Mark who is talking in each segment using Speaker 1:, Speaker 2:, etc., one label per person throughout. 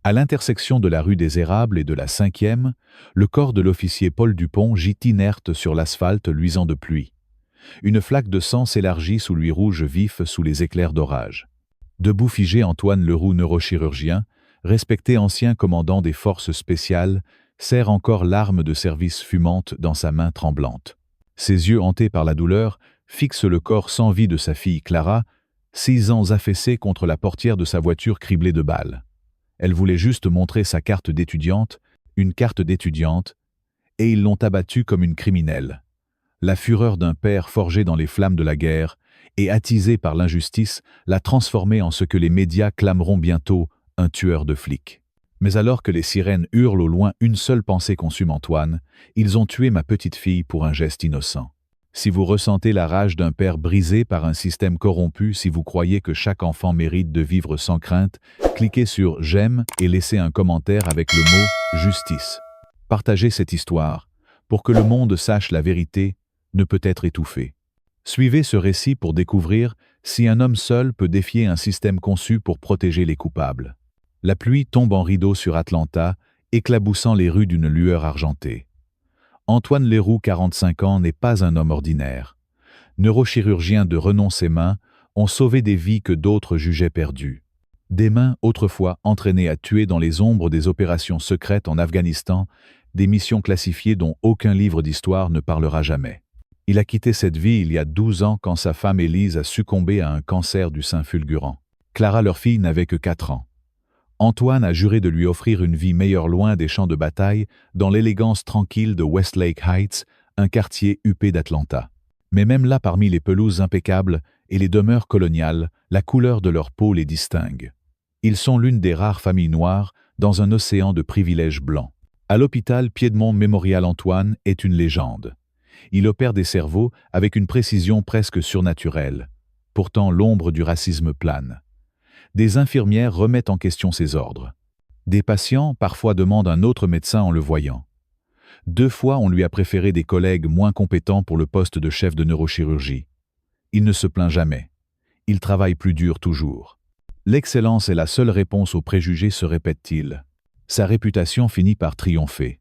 Speaker 1: À l'intersection de la rue des Érables et de la 5e, le corps de l'officier Paul Dupont gît inerte sur l'asphalte luisant de pluie. Une flaque de sang s'élargit sous lui rouge vif sous les éclairs d'orage. Debout figé, Antoine Leroux, neurochirurgien, respecté ancien commandant des forces spéciales, serre encore l'arme de service fumante dans sa main tremblante. Ses yeux hantés par la douleur fixent le corps sans vie de sa fille Clara, 6 ans affaissée contre la portière de sa voiture criblée de balles. Elle voulait juste montrer sa carte d'étudiante, une carte d'étudiante, et ils l'ont abattue comme une criminelle. La fureur d'un père forgé dans les flammes de la guerre et attisé par l'injustice l'a transformé en ce que les médias clameront bientôt un tueur de flics. Mais alors que les sirènes hurlent au loin, une seule pensée consume Antoine: ils ont tué ma petite fille pour un geste innocent. Si vous ressentez la rage d'un père brisé par un système corrompu, si vous croyez que chaque enfant mérite de vivre sans crainte, cliquez sur « J'aime » et laissez un commentaire avec le mot « Justice ». Partagez cette histoire pour que le monde sache la vérité ne peut être étouffée. Suivez ce récit pour découvrir si un homme seul peut défier un système conçu pour protéger les coupables. La pluie tombe en rideau sur Atlanta, éclaboussant les rues d'une lueur argentée. Antoine Leroux, 45 ans, n'est pas un homme ordinaire. Neurochirurgien de renom, ses mains ont sauvé des vies que d'autres jugeaient perdues. Des mains autrefois entraînées à tuer dans les ombres des opérations secrètes en Afghanistan, des missions classifiées dont aucun livre d'histoire ne parlera jamais. Il a quitté cette vie il y a 12 ans quand sa femme Élise a succombé à un cancer du sein fulgurant. Clara, leur fille, n'avait que 4 ans. Antoine a juré de lui offrir une vie meilleure loin des champs de bataille, dans l'élégance tranquille de Westlake Heights, un quartier huppé d'Atlanta. Mais même là, parmi les pelouses impeccables et les demeures coloniales, la couleur de leur peau les distingue. Ils sont l'une des rares familles noires dans un océan de privilèges blancs. À l'hôpital, Piedmont Memorial, Antoine est une légende. Il opère des cerveaux avec une précision presque surnaturelle. Pourtant, l'ombre du racisme plane. Des infirmières remettent en question ses ordres. Des patients parfois demandent un autre médecin en le voyant. 2 fois, on lui a préféré des collègues moins compétents pour le poste de chef de neurochirurgie. Il ne se plaint jamais. Il travaille plus dur toujours. L'excellence est la seule réponse aux préjugés, se répète-t-il. Sa réputation finit par triompher.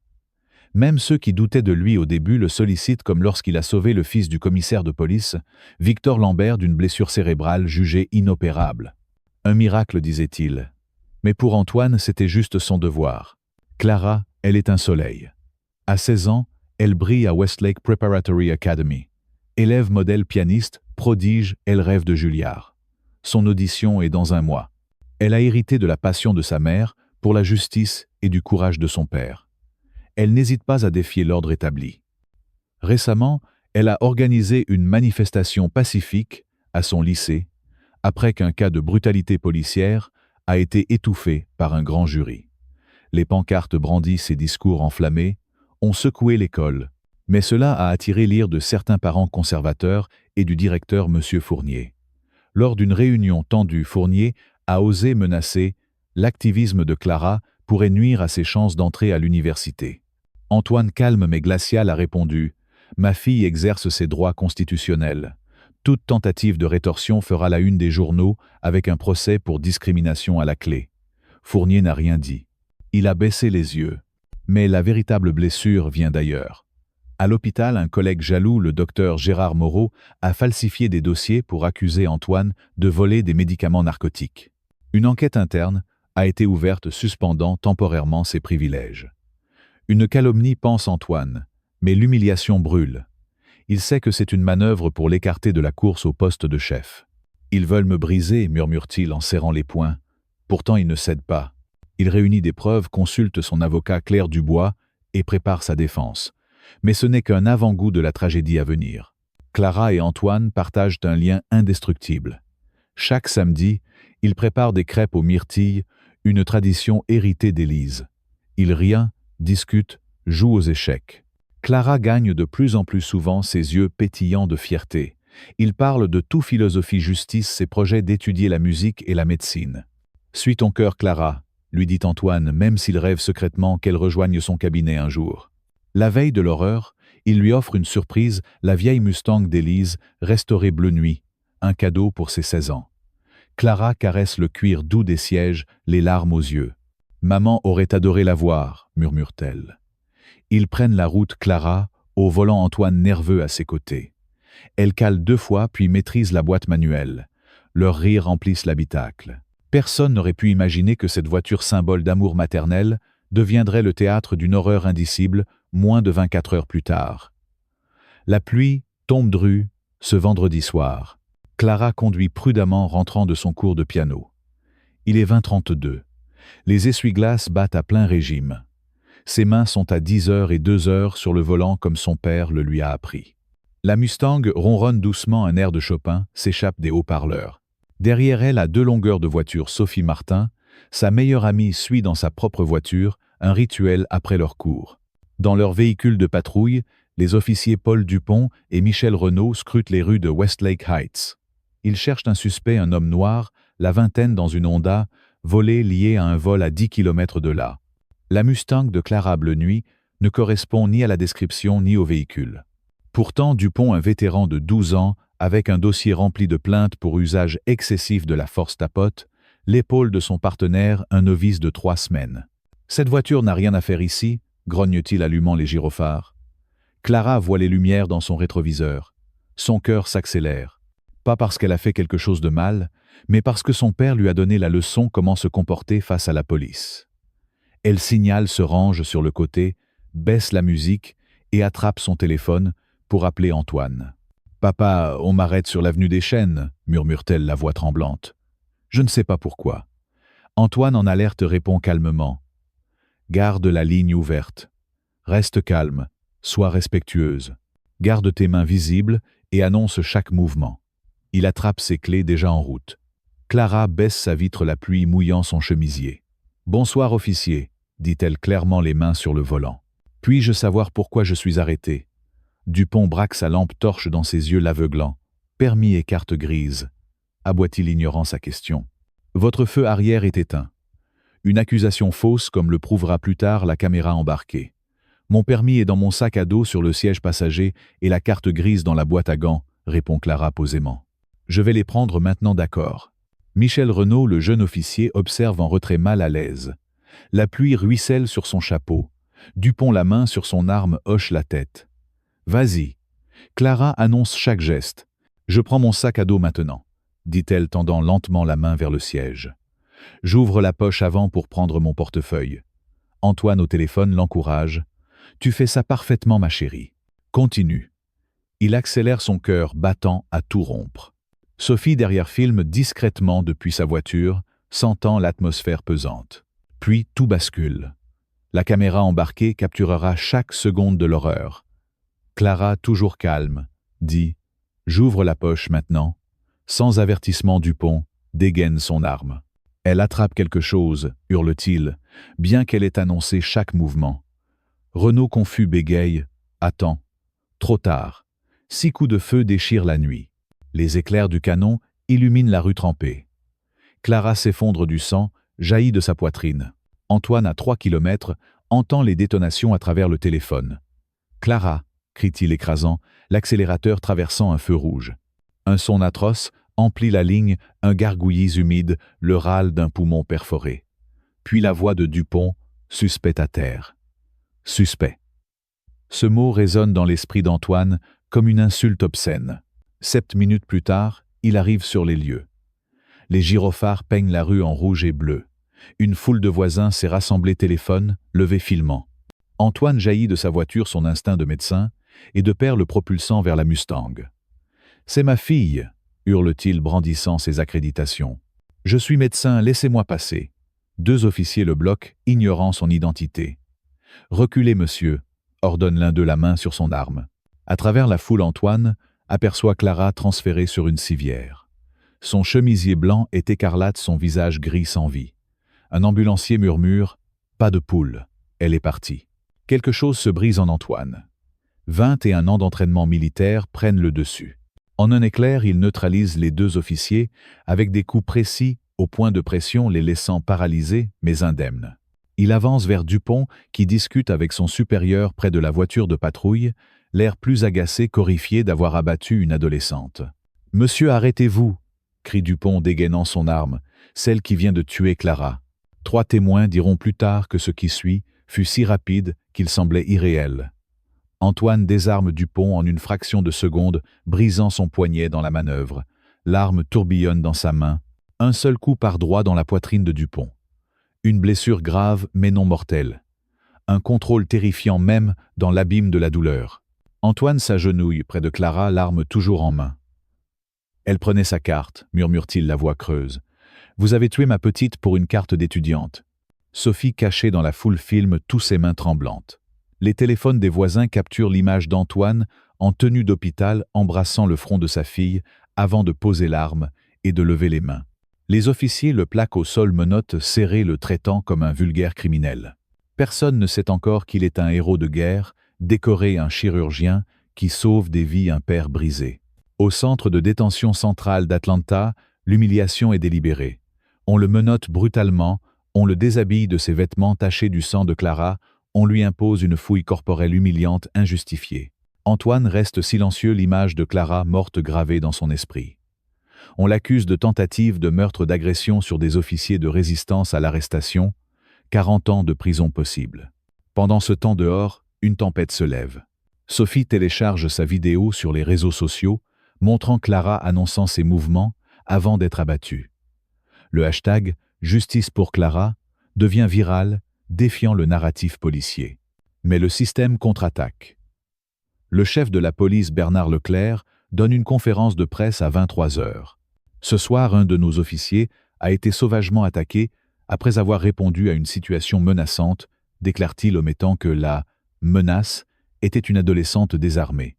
Speaker 1: Même ceux qui doutaient de lui au début le sollicitent, comme lorsqu'il a sauvé le fils du commissaire de police, Victor Lambert, d'une blessure cérébrale jugée inopérable. Un miracle, disait-il. Mais pour Antoine, c'était juste son devoir. Clara, elle est un soleil. À 16 ans, elle brille à Westlake Preparatory Academy. Élève modèle pianiste, prodige, elle rêve de Juilliard. Son audition est dans 1 mois. Elle a hérité de la passion de sa mère pour la justice et du courage de son père. Elle n'hésite pas à défier l'ordre établi. Récemment, elle a organisé une manifestation pacifique à son lycée, après qu'un cas de brutalité policière a été étouffé par un grand jury. Les pancartes brandies, ses discours enflammés, ont secoué l'école, mais cela a attiré l'ire de certains parents conservateurs et du directeur M. Fournier. Lors d'une réunion tendue, Fournier a osé menacer « l'activisme de Clara pourrait nuire à ses chances d'entrer à l'université ». Antoine, calme mais glacial, a répondu « Ma fille exerce ses droits constitutionnels. Toute tentative de rétorsion fera la une des journaux avec un procès pour discrimination à la clé. » Fournier n'a rien dit. Il a baissé les yeux. Mais la véritable blessure vient d'ailleurs. À l'hôpital, un collègue jaloux, le docteur Gérard Moreau, a falsifié des dossiers pour accuser Antoine de voler des médicaments narcotiques. Une enquête interne a été ouverte, suspendant temporairement ses privilèges. Une calomnie, pense Antoine, mais l'humiliation brûle. Il sait que c'est une manœuvre pour l'écarter de la course au poste de chef. « Ils veulent me briser », murmure-t-il en serrant les poings. Pourtant, il ne cède pas. Il réunit des preuves, consulte son avocat Claire Dubois et prépare sa défense. Mais ce n'est qu'un avant-goût de la tragédie à venir. Clara et Antoine partagent un lien indestructible. Chaque samedi, ils préparent des crêpes aux myrtilles, une tradition héritée d'Élise. Ils rient, discutent, jouent aux échecs. Clara gagne de plus en plus souvent, ses yeux pétillants de fierté. Il parle de tout, philosophie, justice, ses projets d'étudier la musique et la médecine. « Suis ton cœur, Clara », lui dit Antoine, même s'il rêve secrètement qu'elle rejoigne son cabinet un jour. La veille de l'horreur, il lui offre une surprise, la vieille Mustang d'Élise, restaurée bleu nuit, un cadeau pour ses 16 ans. Clara caresse le cuir doux des sièges, les larmes aux yeux. Maman aurait adoré la voir, murmure-t-elle. Ils prennent la route Clara, au volant Antoine nerveux à ses côtés. Elle cale 2 fois puis maîtrise la boîte manuelle. Leurs rires remplissent l'habitacle. Personne n'aurait pu imaginer que cette voiture symbole d'amour maternel deviendrait le théâtre d'une horreur indicible moins de 24 heures plus tard. La pluie tombe drue ce vendredi soir. Clara conduit prudemment rentrant de son cours de piano. Il est 20h32. Les essuie-glaces battent à plein régime. Ses mains sont à 10h et 2h sur le volant comme son père le lui a appris. La Mustang ronronne doucement un air de Chopin, s'échappe des haut-parleurs. Derrière elle, à 2 longueurs de voiture, Sophie Martin, sa meilleure amie suit dans sa propre voiture, un rituel après leur cours. Dans leur véhicule de patrouille, les officiers Paul Dupont et Michel Renaud scrutent les rues de Westlake Heights. Ils cherchent un suspect, un homme noir, la vingtaine dans une Honda, volé lié à un vol à 10 km de là. La Mustang de Clara Bleu Nuit ne correspond ni à la description ni au véhicule. Pourtant, Dupont, un vétéran de 12 ans, avec un dossier rempli de plaintes pour usage excessif de la force tapote, l'épaule de son partenaire, un novice de 3 semaines. « Cette voiture n'a rien à faire ici », grogne-t-il allumant les gyrophares. Clara voit les lumières dans son rétroviseur. Son cœur s'accélère. Pas parce qu'elle a fait quelque chose de mal, mais parce que son père lui a donné la leçon comment se comporter face à la police. Elle signale, se range sur le côté, baisse la musique et attrape son téléphone pour appeler Antoine. « Papa, on m'arrête sur l'avenue des Chênes », murmure-t-elle la voix tremblante. Je ne sais pas pourquoi. Antoine en alerte répond calmement. « Garde la ligne ouverte. Reste calme, sois respectueuse. Garde tes mains visibles et annonce chaque mouvement. » Il attrape ses clés déjà en route. Clara baisse sa vitre, la pluie mouillant son chemisier. « Bonsoir, officier », dit-elle clairement, les mains sur le volant. « Puis-je savoir pourquoi je suis arrêté ?» Dupont braque sa lampe torche dans ses yeux l'aveuglant. « Permis et carte grise », aboie-t-il ignorant sa question. « Votre feu arrière est éteint. Une accusation fausse comme le prouvera plus tard la caméra embarquée. Mon permis est dans mon sac à dos sur le siège passager et la carte grise dans la boîte à gants, répond Clara posément. Je vais les prendre maintenant, d'accord. Michel Renaud, le jeune officier, observe en retrait mal à l'aise. La pluie ruisselle sur son chapeau. Dupont, la main sur son arme, hoche la tête. Vas-y. Clara annonce chaque geste. Je prends mon sac à dos maintenant, dit-elle tendant lentement la main vers le siège. J'ouvre la poche avant pour prendre mon portefeuille. Antoine au téléphone l'encourage. Tu fais ça parfaitement, ma chérie. Continue. Il accélère, son cœur battant à tout rompre. Sophie derrière filme discrètement depuis sa voiture, sentant l'atmosphère pesante. Puis tout bascule. La caméra embarquée capturera chaque seconde de l'horreur. Clara, toujours calme, dit « J'ouvre la poche maintenant ». Sans avertissement, Dupont dégaine son arme. Elle attrape quelque chose, hurle-t-il, bien qu'elle ait annoncé chaque mouvement. Renaud, confus, bégaye « Attends ». Trop tard. 6 coups de feu déchirent la nuit. Les éclairs du canon illuminent la rue trempée. Clara s'effondre du sang, jaillit de sa poitrine. Antoine, à 3 km, entend les détonations à travers le téléphone. « Clara !» crie-t-il écrasant, l'accélérateur traversant un feu rouge. Un son atroce emplit la ligne, un gargouillis humide, le râle d'un poumon perforé. Puis la voix de Dupont, suspect à terre. Suspect. Ce mot résonne dans l'esprit d'Antoine comme une insulte obscène. 7 minutes plus tard, il arrive sur les lieux. Les gyrophares peignent la rue en rouge et bleu. Une foule de voisins s'est rassemblée, téléphone, levé filmant. Antoine jaillit de sa voiture, son instinct de médecin, et de père le propulsant vers la Mustang. « C'est ma fille !» hurle-t-il, brandissant ses accréditations. « Je suis médecin, laissez-moi passer. » 2 officiers le bloquent, ignorant son identité. « Reculez, monsieur !» ordonne l'un d'eux, la main sur son arme. À travers la foule, Antoine aperçoit Clara transférée sur une civière. Son chemisier blanc est écarlate, son visage gris sans vie. Un ambulancier murmure « Pas de poule, elle est partie ». Quelque chose se brise en Antoine. 21 ans d'entraînement militaire prennent le dessus. En un éclair, il neutralise les 2 officiers avec des coups précis au point de pression, les laissant paralysés mais indemnes. Il avance vers Dupont qui discute avec son supérieur près de la voiture de patrouille, l'air plus agacé qu'horrifié d'avoir abattu une adolescente. « Monsieur, arrêtez-vous » crie Dupont dégainant son arme, celle qui vient de tuer Clara. 3 témoins diront plus tard que ce qui suit fut si rapide qu'il semblait irréel. Antoine désarme Dupont en une fraction de seconde, brisant son poignet dans la manœuvre. L'arme tourbillonne dans sa main. Un seul coup part droit dans la poitrine de Dupont. Une blessure grave mais non mortelle. Un contrôle terrifiant même dans l'abîme de la douleur. Antoine s'agenouille près de Clara, l'arme toujours en main. « Elle prenait sa carte », murmure-t-il la voix creuse. « Vous avez tué ma petite pour une carte d'étudiante. » Sophie, cachée dans la foule, filme tous ses mains tremblantes. Les téléphones des voisins capturent l'image d'Antoine en tenue d'hôpital embrassant le front de sa fille avant de poser l'arme et de lever les mains. Les officiers le plaquent au sol, menottes serrées, le traitant comme un vulgaire criminel. Personne ne sait encore qu'il est un héros de guerre, décoré, un chirurgien qui sauve des vies, un père brisé. Au centre de détention centrale d'Atlanta, l'humiliation est délibérée. On le menotte brutalement, on le déshabille de ses vêtements tachés du sang de Clara, on lui impose une fouille corporelle humiliante, injustifiée. Antoine reste silencieux, l'image de Clara morte gravée dans son esprit. On l'accuse de tentative de meurtre, d'agression sur des officiers, de résistance à l'arrestation, 40 ans de prison possible. Pendant ce temps dehors, une tempête se lève. Sophie télécharge sa vidéo sur les réseaux sociaux, montrant Clara annonçant ses mouvements avant d'être abattue. Le hashtag « Justice pour Clara » devient viral, défiant le narratif policier. Mais le système contre-attaque. Le chef de la police, Bernard Leclerc, donne une conférence de presse à 23 heures. Ce soir, un de nos officiers a été sauvagement attaqué après avoir répondu à une situation menaçante, déclare-t-il, omettant que la « menace » était une adolescente désarmée.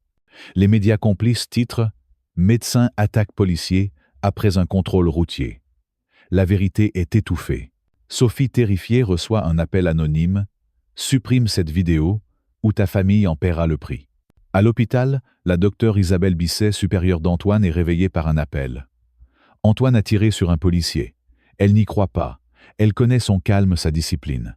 Speaker 1: Les médias complices titrent « Médecin attaque policier après un contrôle routier ». La vérité est étouffée. Sophie, terrifiée, reçoit un appel anonyme « Supprime cette vidéo ou ta famille en paiera le prix ». À l'hôpital, la docteure Isabelle Bisset, supérieure d'Antoine, est réveillée par un appel. Antoine a tiré sur un policier. Elle n'y croit pas. Elle connaît son calme, sa discipline.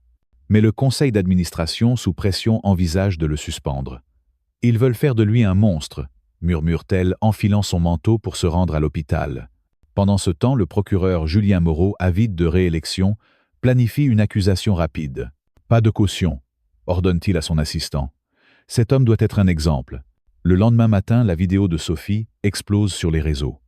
Speaker 1: Mais le conseil d'administration, sous pression, envisage de le suspendre. « Ils veulent faire de lui un monstre », murmure-t-elle, enfilant son manteau pour se rendre à l'hôpital. Pendant ce temps, le procureur Julien Moreau, avide de réélection, planifie une accusation rapide. « Pas de caution », ordonne-t-il à son assistant. « Cet homme doit être un exemple. » Le lendemain matin, la vidéo de Sophie explose sur les réseaux.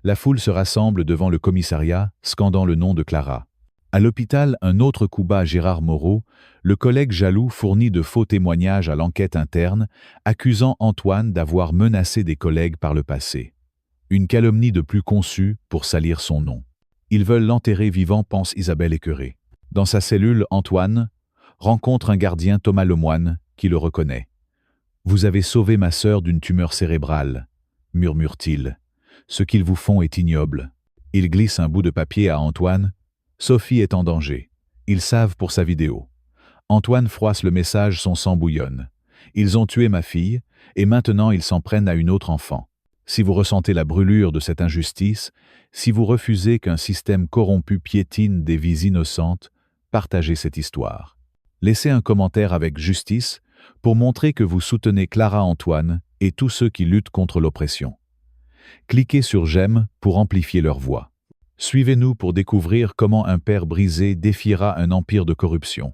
Speaker 1: La foule se rassemble devant le commissariat, scandant le nom de Clara. À l'hôpital, un autre coup bas à Gérard Moreau, le collègue jaloux fournit de faux témoignages à l'enquête interne, accusant Antoine d'avoir menacé des collègues par le passé. Une calomnie de plus conçue pour salir son nom. Ils veulent l'enterrer vivant, pense Isabelle écœurée. Dans sa cellule, Antoine rencontre un gardien, Thomas Lemoine, qui le reconnaît. « Vous avez sauvé ma sœur d'une tumeur cérébrale », murmure-t-il. « Ce qu'ils vous font est ignoble. » Il glisse un bout de papier à Antoine. Sophie est en danger. Ils savent pour sa vidéo. Antoine froisse le message, son sang bouillonne. Ils ont tué ma fille, et maintenant ils s'en prennent à une autre enfant. Si vous ressentez la brûlure de cette injustice, si vous refusez qu'un système corrompu piétine des vies innocentes, partagez cette histoire. Laissez un commentaire avec justice pour montrer que vous soutenez Clara, Antoine et tous ceux qui luttent contre l'oppression. Cliquez sur j'aime pour amplifier leur voix. Suivez-nous pour découvrir comment un père brisé défiera un empire de corruption.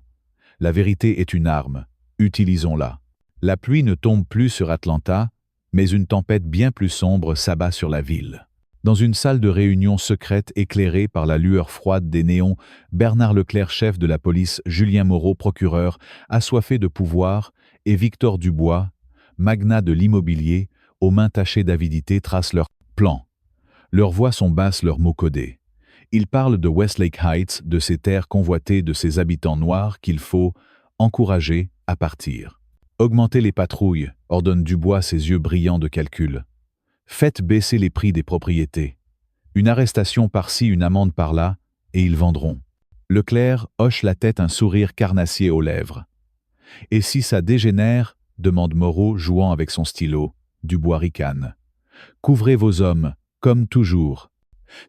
Speaker 1: La vérité est une arme, utilisons-la. La pluie ne tombe plus sur Atlanta, mais une tempête bien plus sombre s'abat sur la ville. Dans une salle de réunion secrète éclairée par la lueur froide des néons, Bernard Leclerc, chef de la police, Julien Moreau, procureur, assoiffé de pouvoir, et Victor Dubois, magnat de l'immobilier, aux mains tachées d'avidité, tracent leur plan. Leurs voix sont basses, leurs mots codés. Ils parlent de Westlake Heights, de ces terres convoitées, de ces habitants noirs qu'il faut encourager à partir. Augmentez les patrouilles, ordonne Dubois, ses yeux brillants de calcul. Faites baisser les prix des propriétés. Une arrestation par-ci, une amende par-là, et ils vendront. Leclerc hoche la tête, un sourire carnassier aux lèvres. Et si ça dégénère, demande Moreau, jouant avec son stylo. Dubois ricane. Couvrez vos hommes, comme toujours.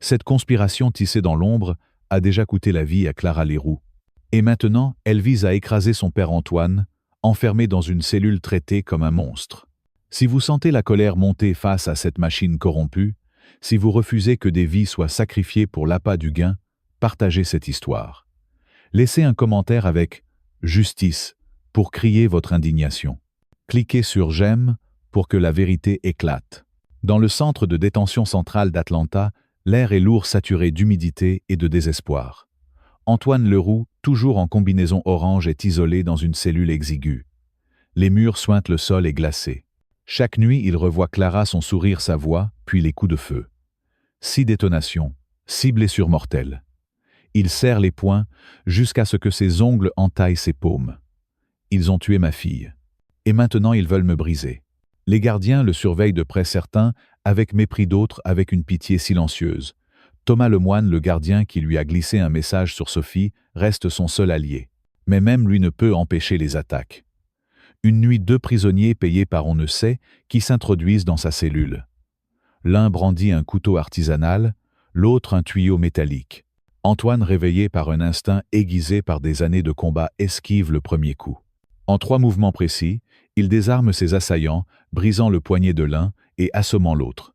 Speaker 1: Cette conspiration tissée dans l'ombre a déjà coûté la vie à Clara Leroux. Et maintenant, elle vise à écraser son père Antoine, enfermé dans une cellule traitée comme un monstre. Si vous sentez la colère monter face à cette machine corrompue, si vous refusez que des vies soient sacrifiées pour l'appât du gain, partagez cette histoire. Laissez un commentaire avec « Justice » pour crier votre indignation. Cliquez sur « J'aime » pour que la vérité éclate. Dans le centre de détention centrale d'Atlanta, l'air est lourd, saturé d'humidité et de désespoir. Antoine Leroux, toujours en combinaison orange, est isolé dans une cellule exiguë. Les murs suintent, le sol est glacé. Chaque nuit, il revoit Clara, son sourire, sa voix, puis les coups de feu. 6 détonations, 6 blessures mortelles. Il serre les poings jusqu'à ce que ses ongles entaillent ses paumes. Ils ont tué ma fille. Et maintenant, ils veulent me briser. Les gardiens le surveillent de près, certains avec mépris, d'autres avec une pitié silencieuse. Thomas Lemoine, le gardien qui lui a glissé un message sur Sophie, reste son seul allié. Mais même lui ne peut empêcher les attaques. Une nuit, 2 prisonniers payés par on ne sait qui s'introduisent dans sa cellule. L'un brandit un couteau artisanal, l'autre un tuyau métallique. Antoine, réveillé par un instinct aiguisé par des années de combat, esquive le premier coup. En 3 mouvements précis, il désarme ses assaillants, brisant le poignet de l'un et assommant l'autre.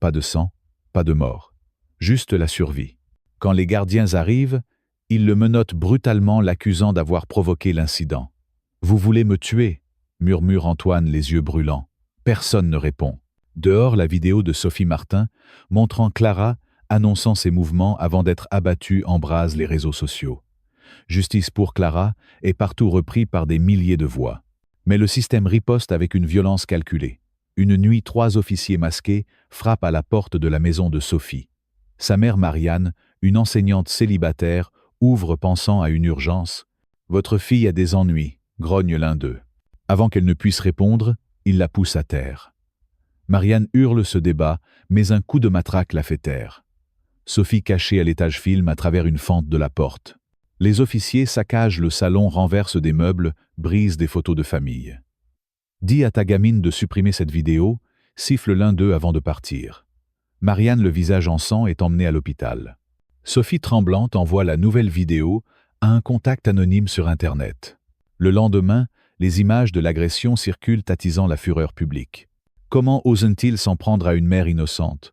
Speaker 1: Pas de sang, pas de mort. Juste la survie. Quand les gardiens arrivent, il le menotte brutalement, l'accusant d'avoir provoqué l'incident. « Vous voulez me tuer ?» murmure Antoine, les yeux brûlants. Personne ne répond. Dehors, la vidéo de Sophie Martin, montrant Clara annonçant ses mouvements avant d'être abattue, embrase les réseaux sociaux. Justice pour Clara est partout repris par des milliers de voix. Mais le système riposte avec une violence calculée. Une nuit, 3 officiers masqués frappent à la porte de la maison de Sophie. Sa mère Marianne, une enseignante célibataire, ouvre pensant à une urgence. « Votre fille a des ennuis », grogne l'un d'eux. Avant qu'elle ne puisse répondre, il la pousse à terre. Marianne hurle, se débat, mais un coup de matraque la fait taire. Sophie, cachée à l'étage, filme à travers une fente de la porte. Les officiers saccagent le salon, renversent des meubles, brisent des photos de famille. « Dis à ta gamine de supprimer cette vidéo », siffle l'un d'eux avant de partir. Marianne, le visage en sang, est emmenée à l'hôpital. Sophie, tremblante, envoie la nouvelle vidéo à un contact anonyme sur Internet. Le lendemain, les images de l'agression circulent, attisant la fureur publique. Comment osent-ils s'en prendre à une mère innocente?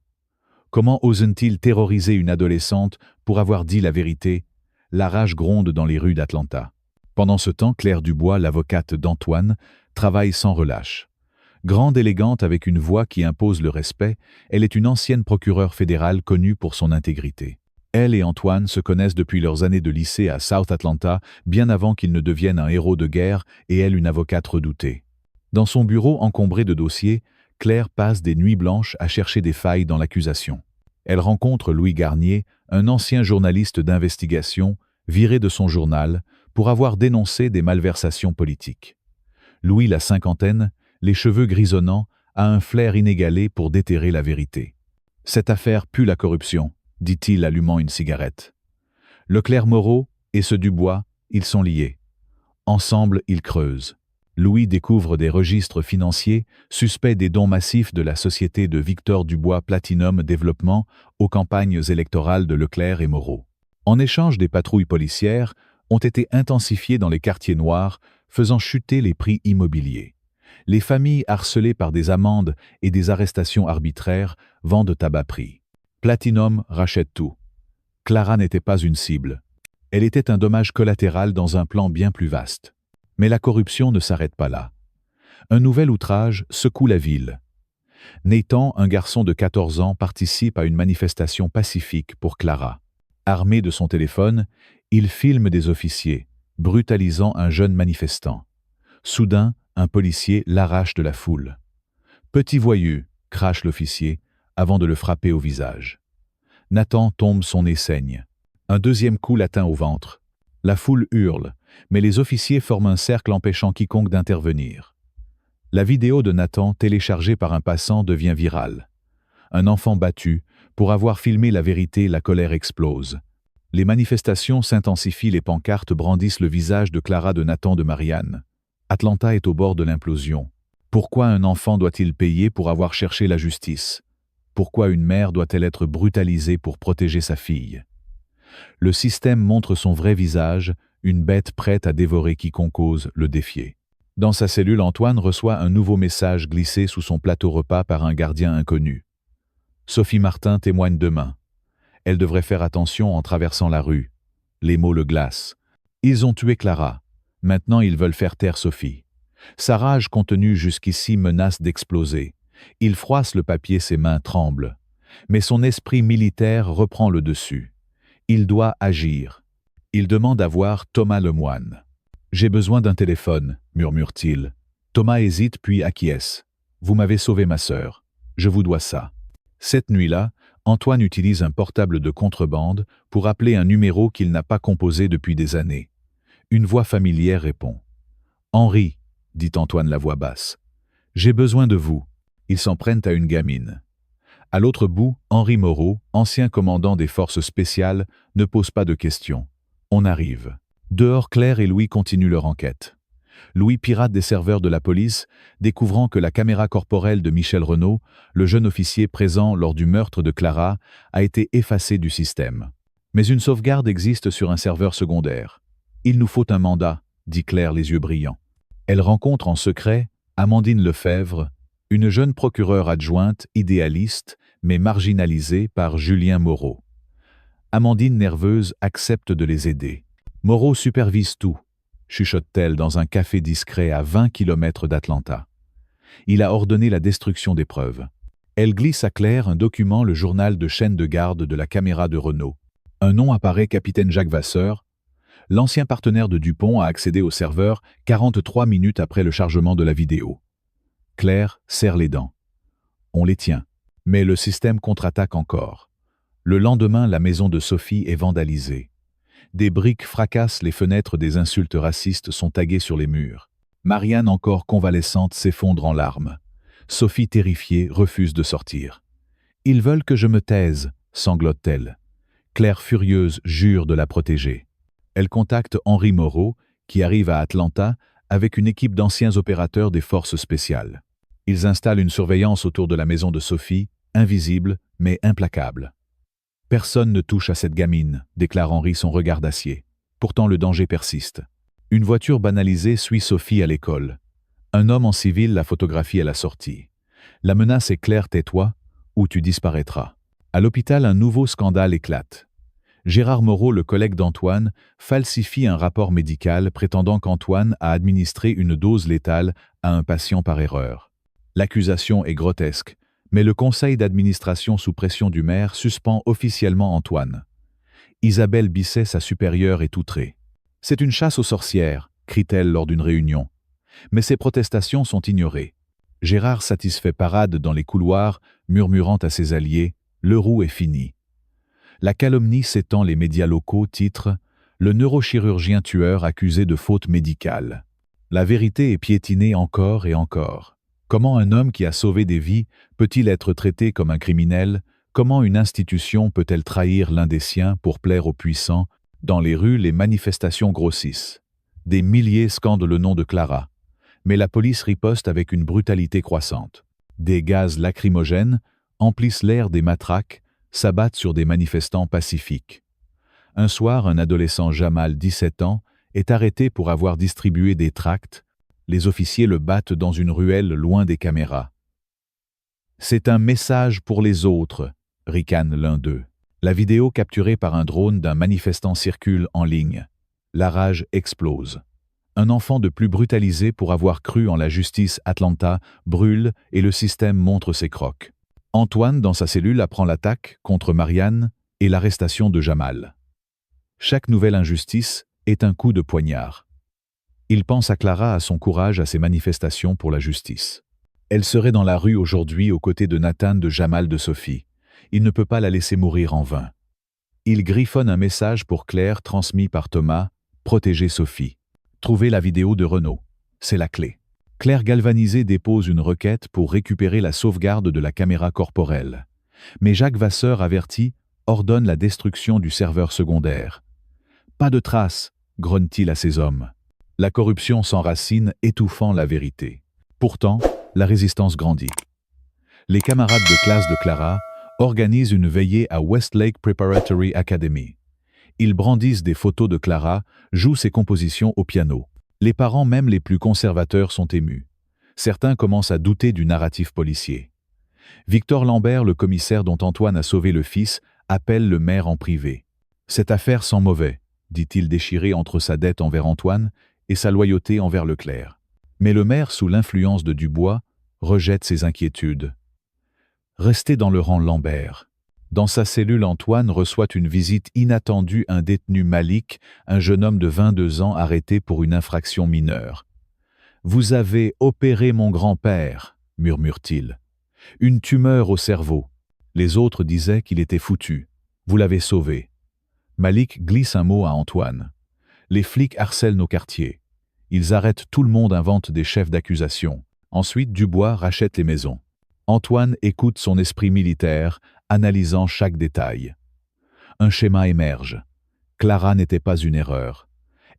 Speaker 1: Comment osent-ils terroriser une adolescente pour avoir dit la vérité? La rage gronde dans les rues d'Atlanta. Pendant ce temps, Claire Dubois, l'avocate d'Antoine, travaille sans relâche. Grande, élégante, avec une voix qui impose le respect, elle est une ancienne procureure fédérale connue pour son intégrité. Elle et Antoine se connaissent depuis leurs années de lycée à South Atlanta, bien avant qu'il ne devienne un héros de guerre et elle une avocate redoutée. Dans son bureau encombré de dossiers, Claire passe des nuits blanches à chercher des failles dans l'accusation. Elle rencontre Louis Garnier, un ancien journaliste d'investigation, viré de son journal pour avoir dénoncé des malversations politiques. Louis, la cinquantaine, les cheveux grisonnants, a un flair inégalé pour déterrer la vérité. « Cette affaire pue la corruption », dit-il, allumant une cigarette. Leclerc-Moreau et ce Dubois, ils sont liés. Ensemble, ils creusent. Louis découvre des registres financiers suspects des dons massifs de la société de Victor Dubois Platinum Développement aux campagnes électorales de Leclerc et Moreau. En échange, des patrouilles policières ont été intensifiées dans les quartiers noirs, faisant chuter les prix immobiliers. Les familles harcelées par des amendes et des arrestations arbitraires vendent à bas prix. Platinum rachète tout. Clara n'était pas une cible. Elle était un dommage collatéral dans un plan bien plus vaste. Mais la corruption ne s'arrête pas là. Un nouvel outrage secoue la ville. Nathan, un garçon de 14 ans, participe à une manifestation pacifique pour Clara. Armé de son téléphone, il filme des officiers, brutalisant un jeune manifestant. Soudain, un policier l'arrache de la foule. « Petit voyou », crache l'officier, avant de le frapper au visage. Nathan tombe, son nez saigne. Un deuxième coup l'atteint au ventre. La foule hurle, mais les officiers forment un cercle empêchant quiconque d'intervenir. La vidéo de Nathan, téléchargée par un passant, devient virale. Un enfant battu, pour avoir filmé la vérité, la colère explose. Les manifestations s'intensifient, les pancartes brandissent le visage de Clara, de Nathan, de Marianne. Atlanta est au bord de l'implosion. Pourquoi un enfant doit-il payer pour avoir cherché la justice? Pourquoi une mère doit-elle être brutalisée pour protéger sa fille? Le système montre son vrai visage, une bête prête à dévorer quiconque ose le défier. Dans sa cellule, Antoine reçoit un nouveau message glissé sous son plateau repas par un gardien inconnu. Sophie Martin témoigne demain. Elle devrait faire attention en traversant la rue. Les mots le glacent. Ils ont tué Clara. Maintenant ils veulent faire taire Sophie. Sa rage contenue jusqu'ici menace d'exploser. Il froisse le papier, ses mains tremblent. Mais son esprit militaire reprend le dessus. Il doit agir. Il demande à voir Thomas Lemoine. « J'ai besoin d'un téléphone », murmure-t-il. Thomas hésite puis acquiesce. « Vous m'avez sauvé ma sœur. Je vous dois ça. » Cette nuit-là, Antoine utilise un portable de contrebande pour appeler un numéro qu'il n'a pas composé depuis des années. Une voix familière répond. « Henri, » dit Antoine la voix basse. « J'ai besoin de vous. » Ils s'en prennent à une gamine. À l'autre bout, Henri Moreau, ancien commandant des forces spéciales, ne pose pas de questions. On arrive. Dehors, Claire et Louis continuent leur enquête. Louis pirate des serveurs de la police, découvrant que la caméra corporelle de Michel Renaud, le jeune officier présent lors du meurtre de Clara, a été effacée du système. Mais une sauvegarde existe sur un serveur secondaire. « Il nous faut un mandat », dit Claire les yeux brillants. Elle rencontre en secret Amandine Lefebvre, une jeune procureure adjointe idéaliste mais marginalisée par Julien Moreau. Amandine, nerveuse, accepte de les aider. Moreau supervise tout, chuchote-t-elle dans un café discret à 20 km d'Atlanta. Il a ordonné la destruction des preuves. Elle glisse à Claire un document, le journal de chaîne de garde de la caméra de Renaud. Un nom apparaît, capitaine Jacques Vasseur. L'ancien partenaire de Dupont a accédé au serveur 43 minutes après le chargement de la vidéo. Claire serre les dents. On les tient. Mais le système contre-attaque encore. Le lendemain, la maison de Sophie est vandalisée. Des briques fracassent les fenêtres, des insultes racistes sont taguées sur les murs. Marianne, encore convalescente, s'effondre en larmes. Sophie, terrifiée, refuse de sortir. « Ils veulent que je me taise », sanglote-t-elle. Claire, furieuse, jure de la protéger. Elle contacte Henri Moreau, qui arrive à Atlanta avec une équipe d'anciens opérateurs des forces spéciales. Ils installent une surveillance autour de la maison de Sophie, invisible mais implacable. « Personne ne touche à cette gamine », déclare Henri, son regard d'acier. Pourtant le danger persiste. Une voiture banalisée suit Sophie à l'école. Un homme en civil la photographie à la sortie. La menace est claire, tais-toi, ou tu disparaîtras. À l'hôpital, un nouveau scandale éclate. Gérard Moreau, le collègue d'Antoine, falsifie un rapport médical prétendant qu'Antoine a administré une dose létale à un patient par erreur. L'accusation est grotesque, mais le conseil d'administration sous pression du maire suspend officiellement Antoine. Isabelle Bisset, sa supérieure, est outrée. « C'est une chasse aux sorcières », crie-t-elle lors d'une réunion. Mais ses protestations sont ignorées. Gérard satisfait parade dans les couloirs, murmurant à ses alliés « Le roux est fini ». La calomnie s'étend, les médias locaux titrent « Le neurochirurgien tueur accusé de faute médicale ». La vérité est piétinée encore et encore. Comment un homme qui a sauvé des vies peut-il être traité comme un criminel? Comment une institution peut-elle trahir l'un des siens pour plaire aux puissants? Dans les rues, les manifestations grossissent. Des milliers scandent le nom de Clara. Mais la police riposte avec une brutalité croissante. Des gaz lacrymogènes emplissent l'air, des matraques s'abattent sur des manifestants pacifiques. Un soir, un adolescent, Jamal, 17 ans, est arrêté pour avoir distribué des tracts. Les officiers le battent dans une ruelle loin des caméras. « C'est un message pour les autres », ricane l'un d'eux. La vidéo capturée par un drone d'un manifestant circule en ligne. La rage explose. Un enfant de plus brutalisé pour avoir cru en la justice Atlanta brûle et le système montre ses crocs. Antoine, dans sa cellule, apprend l'attaque contre Marianne et l'arrestation de Jamal. Chaque nouvelle injustice est un coup de poignard. Il pense à Clara, à son courage, à ses manifestations pour la justice. Elle serait dans la rue aujourd'hui aux côtés de Nathan, de Jamal, de Sophie. Il ne peut pas la laisser mourir en vain. Il griffonne un message pour Claire transmis par Thomas « Protéger Sophie ». Trouver la vidéo de Renaud. C'est la clé. Claire, galvanisée, dépose une requête pour récupérer la sauvegarde de la caméra corporelle. Mais Jacques Vasseur, averti, ordonne la destruction du serveur secondaire. « Pas de traces », grogne-t-il à ses hommes. La corruption s'enracine, étouffant la vérité. Pourtant, la résistance grandit. Les camarades de classe de Clara organisent une veillée à Westlake Preparatory Academy. Ils brandissent des photos de Clara, jouent ses compositions au piano. Les parents, même les plus conservateurs, sont émus. Certains commencent à douter du narratif policier. Victor Lambert, le commissaire dont Antoine a sauvé le fils, appelle le maire en privé. Cette affaire sent mauvais. dit-il déchiré entre sa dette envers Antoine et sa loyauté envers Leclerc. Mais le maire, sous l'influence de Dubois, rejette ses inquiétudes. Restez dans le rang Lambert. Dans sa cellule, Antoine reçoit une visite inattendue, un détenu Malik, un jeune homme de 22 ans arrêté pour une infraction mineure. « Vous avez opéré mon grand-père », murmure-t-il. « Une tumeur au cerveau. » Les autres disaient qu'il était foutu. « Vous l'avez sauvé. » Malik glisse un mot à Antoine. « Les flics harcèlent nos quartiers. Ils arrêtent tout le monde, inventent des chefs d'accusation. Ensuite, Dubois rachète les maisons. » Antoine écoute son esprit militaire, analysant chaque détail. Un schéma émerge. Clara n'était pas une erreur.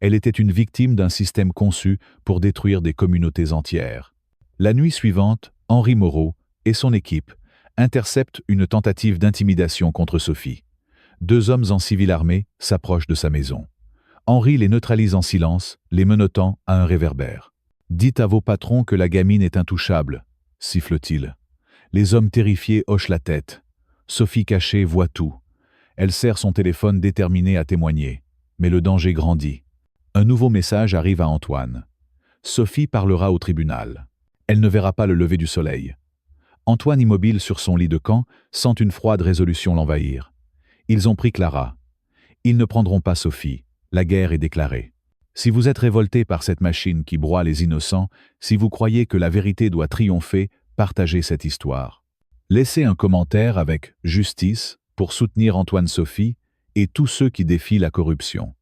Speaker 1: Elle était une victime d'un système conçu pour détruire des communautés entières. La nuit suivante, Henri Moreau et son équipe interceptent une tentative d'intimidation contre Sophie. 2 hommes en civil armé s'approchent de sa maison. Henri les neutralise en silence, les menottant à un réverbère. « Dites à vos patrons que la gamine est intouchable », siffle-t-il. Les hommes terrifiés hochent la tête. Sophie cachée voit tout. Elle serre son téléphone déterminée à témoigner. Mais le danger grandit. Un nouveau message arrive à Antoine. Sophie parlera au tribunal. Elle ne verra pas le lever du soleil. Antoine, immobile sur son lit de camp, sent une froide résolution l'envahir. Ils ont pris Clara. Ils ne prendront pas Sophie. La guerre est déclarée. Si vous êtes révolté par cette machine qui broie les innocents, si vous croyez que la vérité doit triompher, partagez cette histoire. Laissez un commentaire avec « Justice » pour soutenir Antoine Sophie et tous ceux qui défient la corruption.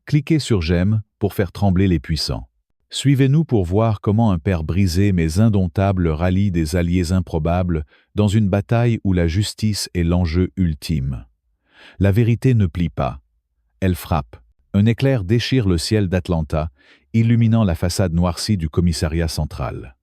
Speaker 1: Cliquez sur « J'aime » pour faire trembler les puissants. Suivez-nous pour voir comment un père brisé mais indomptable rallie des alliés improbables dans une bataille où la justice est l'enjeu ultime. La vérité ne plie pas. Elle frappe. Un éclair déchire le ciel d'Atlanta, illuminant la façade noircie du commissariat central.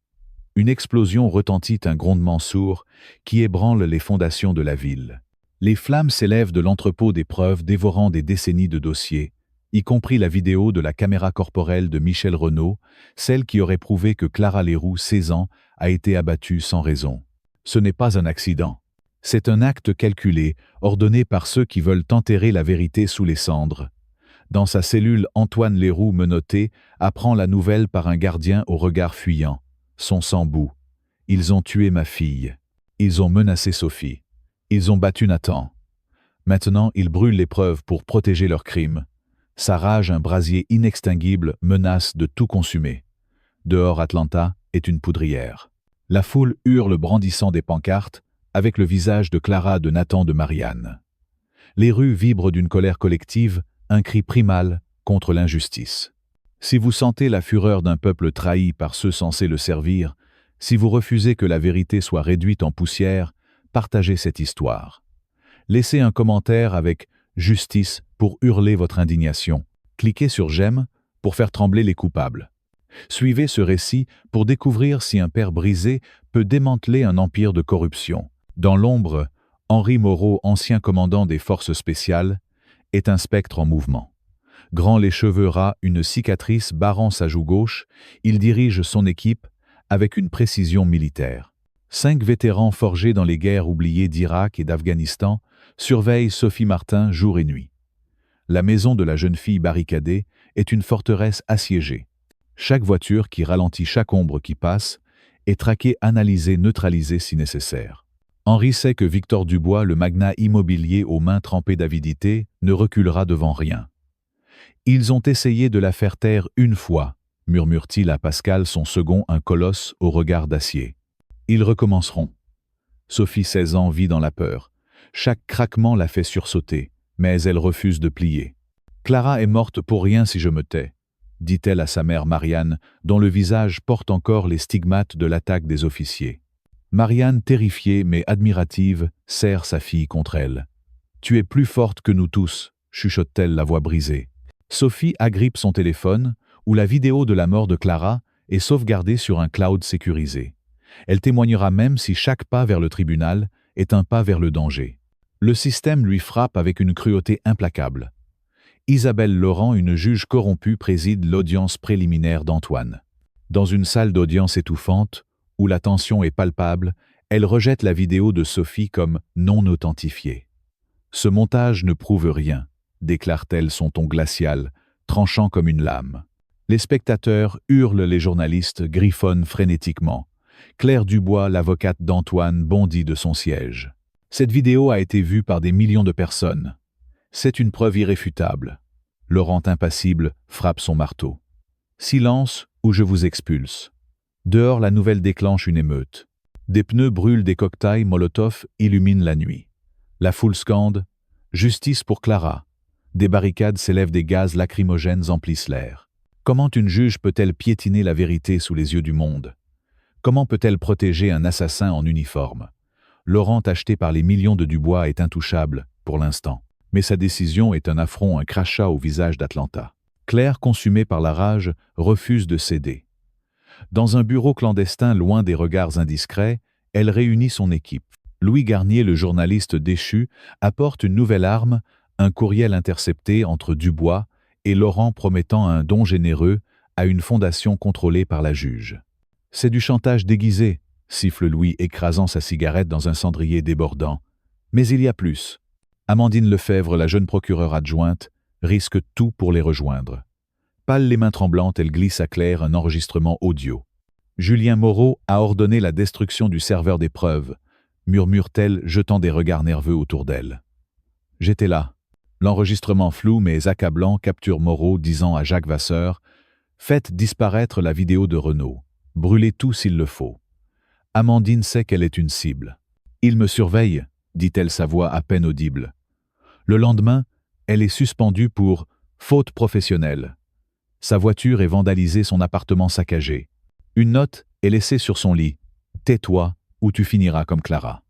Speaker 1: Une explosion retentit, un grondement sourd qui ébranle les fondations de la ville. Les flammes s'élèvent de l'entrepôt des preuves dévorant des décennies de dossiers, y compris la vidéo de la caméra corporelle de Michel Renaud, celle qui aurait prouvé que Clara Leroux, 16 ans, a été abattue sans raison. Ce n'est pas un accident. C'est un acte calculé, ordonné par ceux qui veulent enterrer la vérité sous les cendres. Dans sa cellule, Antoine Leroux, menotté, apprend la nouvelle par un gardien au regard fuyant. Son sang bout. Ils ont tué ma fille. Ils ont menacé Sophie. Ils ont battu Nathan. Maintenant, ils brûlent les preuves pour protéger leur crime. Sa rage, un brasier inextinguible, menace de tout consumer. Dehors, Atlanta est une poudrière. La foule hurle brandissant des pancartes, avec le visage de Clara, de Nathan, de Marianne. Les rues vibrent d'une colère collective, un cri primal contre l'injustice. Si vous sentez la fureur d'un peuple trahi par ceux censés le servir, si vous refusez que la vérité soit réduite en poussière, partagez cette histoire. Laissez un commentaire avec « Justice » pour hurler votre indignation. Cliquez sur « J'aime » pour faire trembler les coupables. Suivez ce récit pour découvrir si un père brisé peut démanteler un empire de corruption. Dans l'ombre, Henri Moreau, ancien commandant des forces spéciales, est un spectre en mouvement. Grand, les cheveux ras, une cicatrice barrant sa joue gauche, il dirige son équipe avec une précision militaire. 5 vétérans forgés dans les guerres oubliées d'Irak et d'Afghanistan surveillent Sophie Martin jour et nuit. La maison de la jeune fille barricadée est une forteresse assiégée. Chaque voiture qui ralentit, chaque ombre qui passe, est traquée, analysée, neutralisée si nécessaire. Henri sait que Victor Dubois, le magnat immobilier aux mains trempées d'avidité, ne reculera devant rien. « Ils ont essayé de la faire taire une fois », murmure-t-il à Pascal, son second, un colosse au regard d'acier. « Ils recommenceront. » Sophie, 16 ans, vit dans la peur. Chaque craquement la fait sursauter, mais elle refuse de plier. « Clara est morte pour rien si je me tais », dit-elle à sa mère Marianne, dont le visage porte encore les stigmates de l'attaque des officiers. Marianne, terrifiée mais admirative, serre sa fille contre elle. « Tu es plus forte que nous tous », chuchote-t-elle, la voix brisée. Sophie agrippe son téléphone, où la vidéo de la mort de Clara est sauvegardée sur un cloud sécurisé. Elle témoignera même si chaque pas vers le tribunal est un pas vers le danger. Le système lui frappe avec une cruauté implacable. Isabelle Laurent, une juge corrompue, préside l'audience préliminaire d'Antoine. Dans une salle d'audience étouffante, où la tension est palpable, elle rejette la vidéo de Sophie comme non authentifiée. « Ce montage ne prouve rien », déclare-t-elle son ton glacial, tranchant comme une lame. Les spectateurs hurlent, les journalistes griffonnent frénétiquement. Claire Dubois, l'avocate d'Antoine, bondit de son siège. Cette vidéo a été vue par des millions de personnes. C'est une preuve irréfutable. Laurent, impassible, frappe son marteau. Silence ou je vous expulse. Dehors, la nouvelle déclenche une émeute. Des pneus brûlent, des cocktails Molotov illuminent la nuit. La foule scande « Justice pour Clara ». Des barricades s'élèvent, des gaz lacrymogènes emplissent l'air. Comment une juge peut-elle piétiner la vérité sous les yeux du monde? Comment peut-elle protéger un assassin en uniforme? Laurent, acheté par les millions de Dubois, est intouchable, pour l'instant. Mais sa décision est un affront, un crachat au visage d'Atlanta. Claire, consumée par la rage, refuse de céder. Dans un bureau clandestin, loin des regards indiscrets, elle réunit son équipe. Louis Garnier, le journaliste déchu, apporte une nouvelle arme, un courriel intercepté entre Dubois et Laurent promettant un don généreux à une fondation contrôlée par la juge. « C'est du chantage déguisé », siffle Louis, écrasant sa cigarette dans un cendrier débordant. Mais il y a plus. Amandine Lefebvre, la jeune procureure adjointe, risque tout pour les rejoindre. Pâle, les mains tremblantes, elle glisse à Claire un enregistrement audio. « Julien Moreau a ordonné la destruction du serveur des preuves », murmure-t-elle, jetant des regards nerveux autour d'elle. « J'étais là. » L'enregistrement flou mais accablant capture Moreau disant à Jacques Vasseur « Faites disparaître la vidéo de Renaud. Brûlez tout s'il le faut. » Amandine sait qu'elle est une cible. « Il me surveille », dit-elle, sa voix à peine audible. Le lendemain, elle est suspendue pour « faute professionnelle ». Sa voiture est vandalisée, son appartement saccagé. Une note est laissée sur son lit. « Tais-toi ou tu finiras comme Clara ».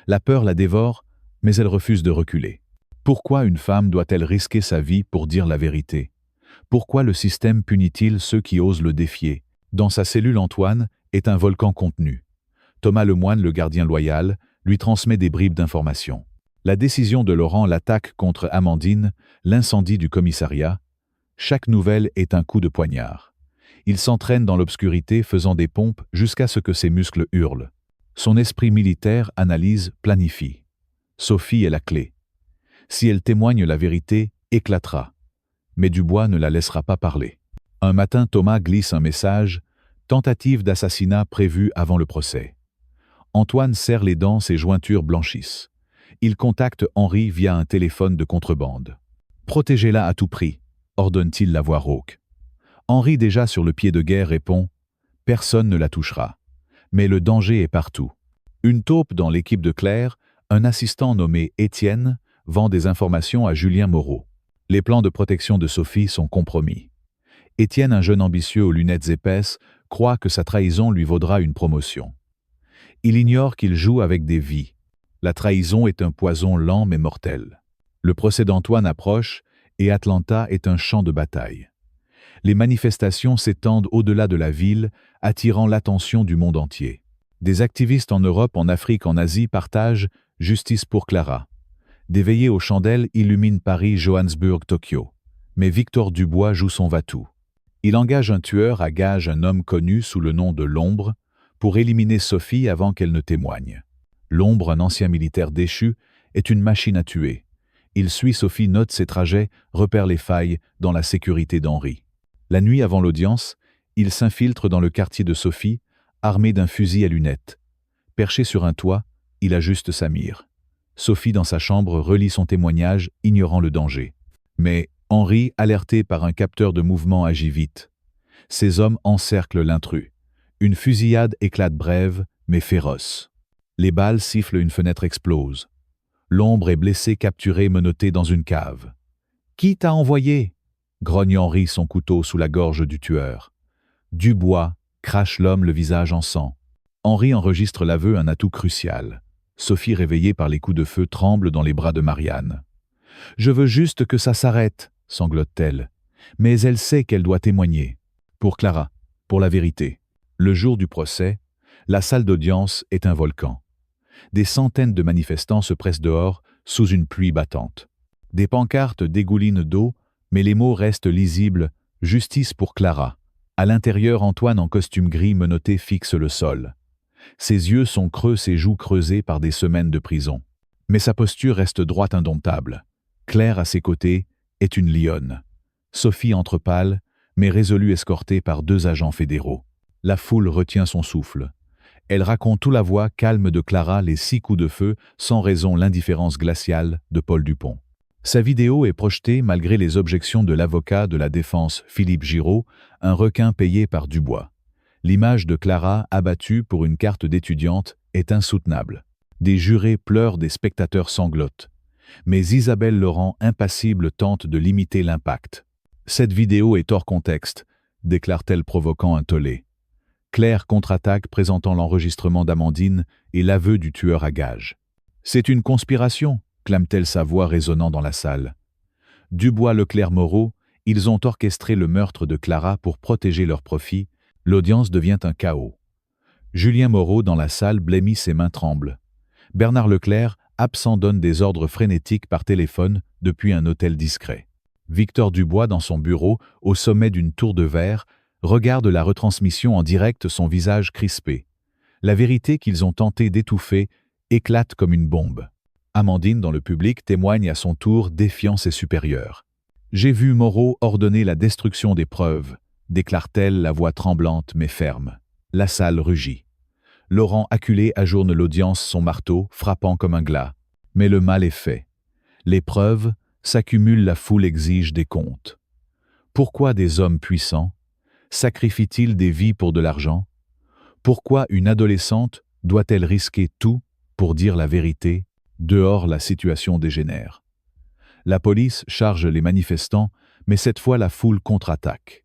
Speaker 1: La peur la dévore, mais elle refuse de reculer. Pourquoi une femme doit-elle risquer sa vie pour dire la vérité? Pourquoi le système punit-il ceux qui osent le défier? Dans sa cellule, Antoine est un volcan contenu. Thomas Lemoine, le gardien loyal, lui transmet des bribes d'informations. La décision de Laurent, l'attaque contre Amandine, l'incendie du commissariat, chaque nouvelle est un coup de poignard. Il s'entraîne dans l'obscurité, faisant des pompes jusqu'à ce que ses muscles hurlent. Son esprit militaire analyse, planifie. Sophie est la clé. Si elle témoigne, la vérité éclatera. Mais Dubois ne la laissera pas parler. Un matin, Thomas glisse un message « Tentative d'assassinat prévue avant le procès ». Antoine serre les dents, ses jointures blanchissent. Il contacte Henri via un téléphone de contrebande. « Protégez-la à tout prix », ordonne-t-il la voix rauque. Henri, déjà sur le pied de guerre, répond « Personne ne la touchera. » Mais le danger est partout. Une taupe dans l'équipe de Claire, un assistant nommé Étienne, vend des informations à Julien Moreau. Les plans de protection de Sophie sont compromis. Étienne, un jeune ambitieux aux lunettes épaisses, croit que sa trahison lui vaudra une promotion. Il ignore qu'il joue avec des vies. La trahison est un poison lent mais mortel. Le procès d'Antoine approche et Atlanta est un champ de bataille. Les manifestations s'étendent au-delà de la ville, attirant l'attention du monde entier. Des activistes en Europe, en Afrique, en Asie partagent « Justice pour Clara ». Des veillées aux chandelles illuminent Paris, Johannesburg, Tokyo. Mais Victor Dubois joue son va-tout. Il engage un tueur à gages, un homme connu sous le nom de l'Ombre, pour éliminer Sophie avant qu'elle ne témoigne. L'Ombre, un ancien militaire déchu, est une machine à tuer. Il suit Sophie, note ses trajets, repère les failles dans la sécurité d'Henri. La nuit avant l'audience, il s'infiltre dans le quartier de Sophie, armé d'un fusil à lunettes. Perché sur un toit, il ajuste sa mire. Sophie, dans sa chambre, relit son témoignage, ignorant le danger. Mais Henri, alerté par un capteur de mouvement, agit vite. Ses hommes encerclent l'intrus. Une fusillade éclate brève, mais féroce. Les balles sifflent, une fenêtre explose. L'Ombre est blessé, capturé, menotté dans une cave. « Qui t'a envoyé ?» grogne Henri, son couteau sous la gorge du tueur. Dubois crache l'homme, le visage en sang. Henri enregistre l'aveu, un atout crucial. Sophie, réveillée par les coups de feu, tremble dans les bras de Marianne. « Je veux juste que ça s'arrête », sanglote-t-elle. Mais elle sait qu'elle doit témoigner. Pour Clara, pour la vérité. Le jour du procès, la salle d'audience est un volcan. Des centaines de manifestants se pressent dehors sous une pluie battante. Des pancartes dégoulinent d'eau, mais les mots restent lisibles « Justice pour Clara ». À l'intérieur, Antoine, en costume gris menotté, fixe le sol. Ses yeux sont creux, ses joues creusées par des semaines de prison. Mais sa posture reste droite, indomptable. « Claire, à ses côtés, est une lionne. Sophie entre pâle, mais résolue, escortée par 2 agents fédéraux. La foule retient son souffle. Elle raconte tout la voix calme de Clara les 6 coups de feu, sans raison l'indifférence glaciale de Paul Dupont. Sa vidéo est projetée malgré les objections de l'avocat de la défense Philippe Giraud, un requin payé par Dubois. L'image de Clara abattue pour une carte d'étudiante est insoutenable. Des jurés pleurent, des spectateurs sanglotent. Mais Isabelle Laurent, impassible, tente de limiter l'impact. « Cette vidéo est hors contexte », déclare-t-elle provoquant un tollé. Claire contre-attaque, présentant l'enregistrement d'Amandine et l'aveu du tueur à gages. « C'est une conspiration », clame-t-elle, sa voix résonnant dans la salle. Dubois, Leclerc, Moreau, ils ont orchestré le meurtre de Clara pour protéger leurs profits. L'audience devient un chaos. Julien Moreau, dans la salle, blêmit, ses mains tremblent. Bernard Leclerc, absent, donne des ordres frénétiques par téléphone depuis un hôtel discret. Victor Dubois, dans son bureau, au sommet d'une tour de verre, regarde la retransmission en direct, son visage crispé. La vérité qu'ils ont tenté d'étouffer éclate comme une bombe. Amandine, dans le public, témoigne à son tour, défiant ses supérieurs. « J'ai vu Moreau ordonner la destruction des preuves », déclare-t-elle, la voix tremblante mais ferme. La salle rugit. Laurent, acculé, ajourne l'audience, son marteau frappant comme un glas. Mais le mal est fait. Les preuves s'accumulent, la foule exige des comptes. Pourquoi des hommes puissants sacrifient-ils des vies pour de l'argent? Pourquoi une adolescente doit-elle risquer tout pour dire la vérité? Dehors, la situation dégénère. La police charge les manifestants, mais cette fois la foule contre-attaque.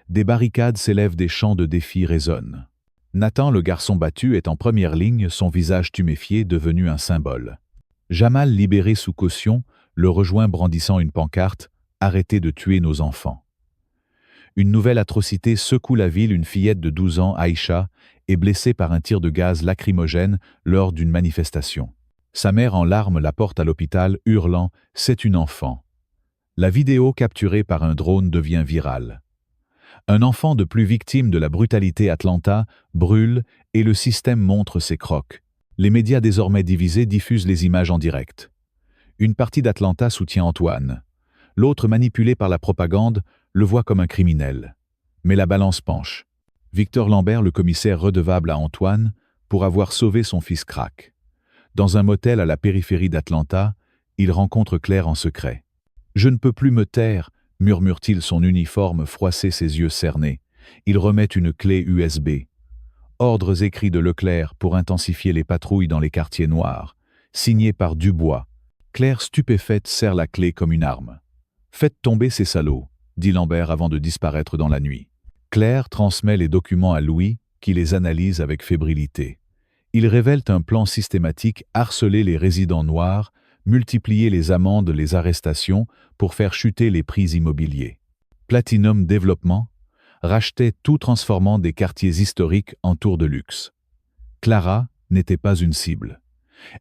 Speaker 1: Des barricades s'élèvent, des chants de défi résonnent. Nathan, le garçon battu, est en première ligne, son visage tuméfié devenu un symbole. Jamal, libéré sous caution, le rejoint brandissant une pancarte « Arrêtez de tuer nos enfants ». Une nouvelle atrocité secoue la ville, une fillette de 12 ans, Aïcha, est blessée par un tir de gaz lacrymogène lors d'une manifestation. Sa mère, en larmes, la porte à l'hôpital, hurlant « C'est une enfant ». La vidéo capturée par un drone devient virale. Un enfant de plus victime de la brutalité Atlanta brûle et le système montre ses crocs. Les médias désormais divisés diffusent les images en direct. Une partie d'Atlanta soutient Antoine. L'autre, manipulé par la propagande, le voit comme un criminel. Mais la balance penche. Victor Lambert, le commissaire redevable à Antoine, pour avoir sauvé son fils craque. Dans un motel à la périphérie d'Atlanta, il rencontre Claire en secret. « Je ne peux plus me taire », murmure-t-il, son uniforme froissé, ses yeux cernés. Il remet une clé USB. Ordres écrits de Leclerc pour intensifier les patrouilles dans les quartiers noirs. Signé par Dubois. Claire, stupéfaite, serre la clé comme une arme. « Faites tomber ces salauds », dit Lambert avant de disparaître dans la nuit. Claire transmet les documents à Louis, qui les analyse avec fébrilité. Ils révèlent un plan systématique: harceler les résidents noirs, multiplier les amendes, les arrestations pour faire chuter les prix immobiliers. Platinum Développement rachetait tout, transformant des quartiers historiques en tours de luxe. Clara n'était pas une cible.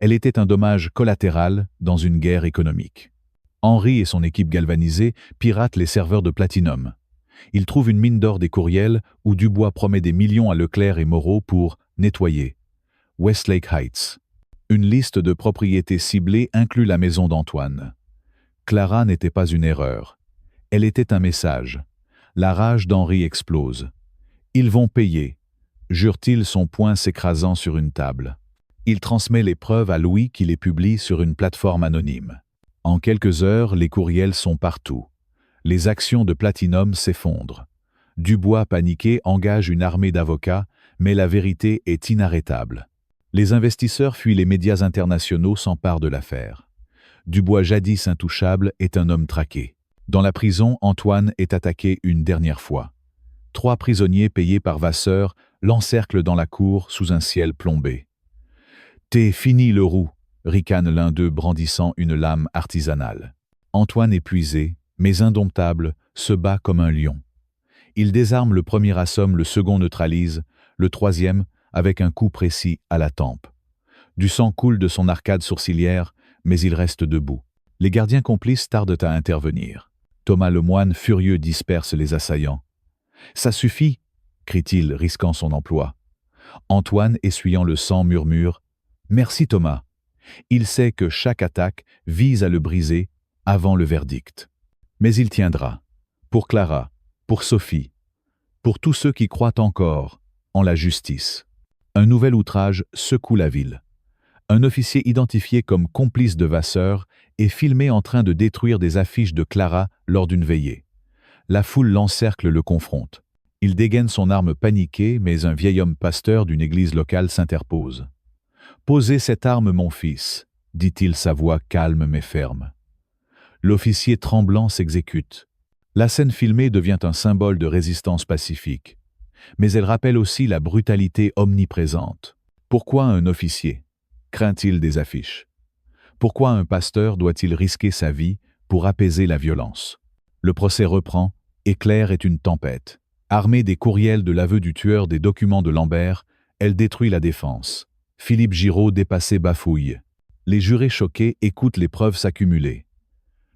Speaker 1: Elle était un dommage collatéral dans une guerre économique. Henri et son équipe galvanisée piratent les serveurs de Platinum. Ils trouvent une mine d'or des courriels où Dubois promet des millions à Leclerc et Moreau pour nettoyer Westlake Heights. Une liste de propriétés ciblées inclut la maison d'Antoine. Clara n'était pas une erreur. Elle était un message. La rage d'Henri explose. « Ils vont payer », jure-t-il, son poing s'écrasant sur une table. Il transmet les preuves à Louis, qui les publie sur une plateforme anonyme. En quelques heures, les courriels sont partout. Les actions de Platinum s'effondrent. Dubois, paniqué, engage une armée d'avocats, mais la vérité est inarrêtable. Les investisseurs fuient, les médias internationaux s'emparent de l'affaire. Dubois, jadis intouchable, est un homme traqué. Dans la prison, Antoine est attaqué une dernière fois. 3 prisonniers payés par Vasseur l'encerclent dans la cour sous un ciel plombé. « T'es fini, Leroux », ricane l'un d'eux, brandissant une lame artisanale. Antoine, épuisé, mais indomptable, se bat comme un lion. Il désarme le premier, assomme le second, neutralise le troisième avec un coup précis à la tempe. Du sang coule de son arcade sourcilière, mais il reste debout. Les gardiens complices tardent à intervenir. Thomas Lemoine, furieux, disperse les assaillants. « Ça suffit !» crie-t-il, risquant son emploi. Antoine, essuyant le sang, murmure « Merci Thomas !» Il sait que chaque attaque vise à le briser, avant le verdict. Mais il tiendra. Pour Clara, pour Sophie, pour tous ceux qui croient encore en la justice. Un nouvel outrage secoue la ville. Un officier identifié comme complice de Vasseur est filmé en train de détruire des affiches de Clara lors d'une veillée. La foule l'encercle, le confronte. Il dégaine son arme paniquée, mais un vieil homme pasteur d'une église locale s'interpose. « Posez cette arme, mon fils », dit-il, sa voix calme mais ferme. L'officier tremblant s'exécute. La scène filmée devient un symbole de résistance pacifique. Mais elle rappelle aussi la brutalité omniprésente. Pourquoi un officier craint-il des affiches? Pourquoi un pasteur doit-il risquer sa vie pour apaiser la violence? Le procès reprend, et Claire est une tempête. Armée des courriels de l'aveu du tueur, des documents de Lambert, elle détruit la défense. Philippe Giraud, dépassé, bafouille. Les jurés choqués écoutent les preuves s'accumuler.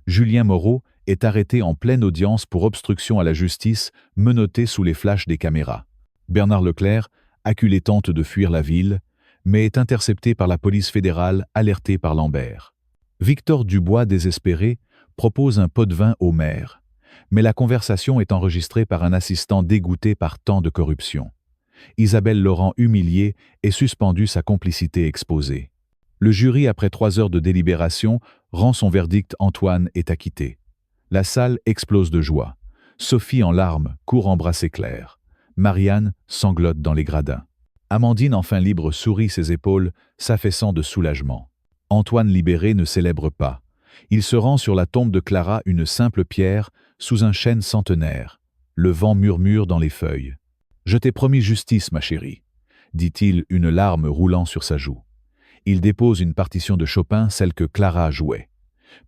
Speaker 1: Julien Moreau est arrêté en pleine audience pour obstruction à la justice, menotté sous les flashs des caméras. Bernard Leclerc, acculé, tente de fuir la ville, mais est intercepté par la police fédérale, alertée par Lambert. Victor Dubois, désespéré, propose un pot de vin au maire. Mais la conversation est enregistrée par un assistant dégoûté par tant de corruption. Isabelle Laurent, humiliée, est suspendue, sa complicité exposée. Le jury, après 3 heures de délibération, rend son verdict. Antoine est acquitté. La salle explose de joie. Sophie, en larmes, court embrasser Claire. Marianne sanglote dans les gradins. Amandine, enfin libre, sourit ses épaules, s'affaissant de soulagement. Antoine, libéré, ne célèbre pas. Il se rend sur la tombe de Clara, une simple pierre, sous un chêne centenaire. Le vent murmure dans les feuilles. « Je t'ai promis justice, ma chérie », dit-il, une larme roulant sur sa joue. Il dépose une partition de Chopin, celle que Clara jouait.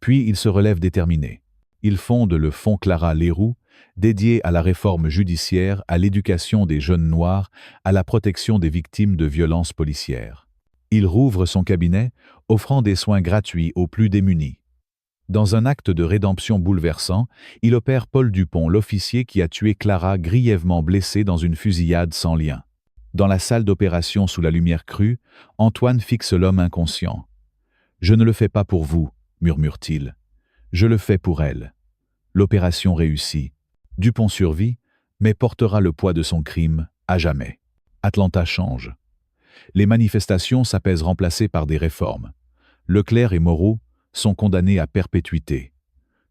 Speaker 1: Puis il se relève déterminé. Il fonde le Fonds Clara Leroux, dédié à la réforme judiciaire, à l'éducation des jeunes noirs, à la protection des victimes de violences policières. Il rouvre son cabinet, offrant des soins gratuits aux plus démunis. Dans un acte de rédemption bouleversant, il opère Paul Dupont, l'officier qui a tué Clara, grièvement blessée dans une fusillade sans lien. Dans la salle d'opération sous la lumière crue, Antoine fixe l'homme inconscient. « Je ne le fais pas pour vous », murmure-t-il. « Je le fais pour elle. » L'opération réussit. Dupont survit, mais portera le poids de son crime à jamais. Atlanta change. Les manifestations s'apaisent, remplacées par des réformes. Leclerc et Moreau sont condamnés à perpétuité.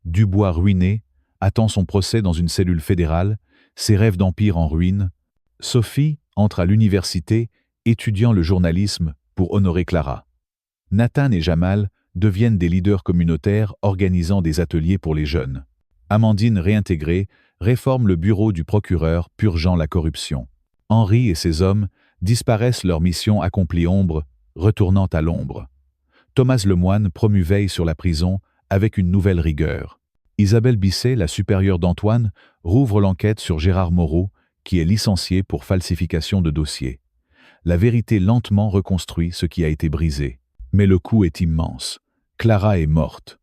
Speaker 1: Dubois, ruiné, attend son procès dans une cellule fédérale, ses rêves d'empire en ruine. Sophie entre à l'université, étudiant le journalisme pour honorer Clara. Nathan et Jamal deviennent des leaders communautaires, organisant des ateliers pour les jeunes. Amandine, réintégrée, réforme le bureau du procureur, purgeant la corruption. Henri et ses hommes disparaissent, leur mission accomplie, ombre, retournant à l'ombre. Thomas Lemoine, promu veille sur la prison, avec une nouvelle rigueur. Isabelle Bisset, la supérieure d'Antoine, rouvre l'enquête sur Gérard Moreau, qui est licencié pour falsification de dossiers. La vérité lentement reconstruit ce qui a été brisé. Mais le coup est immense. Clara est morte.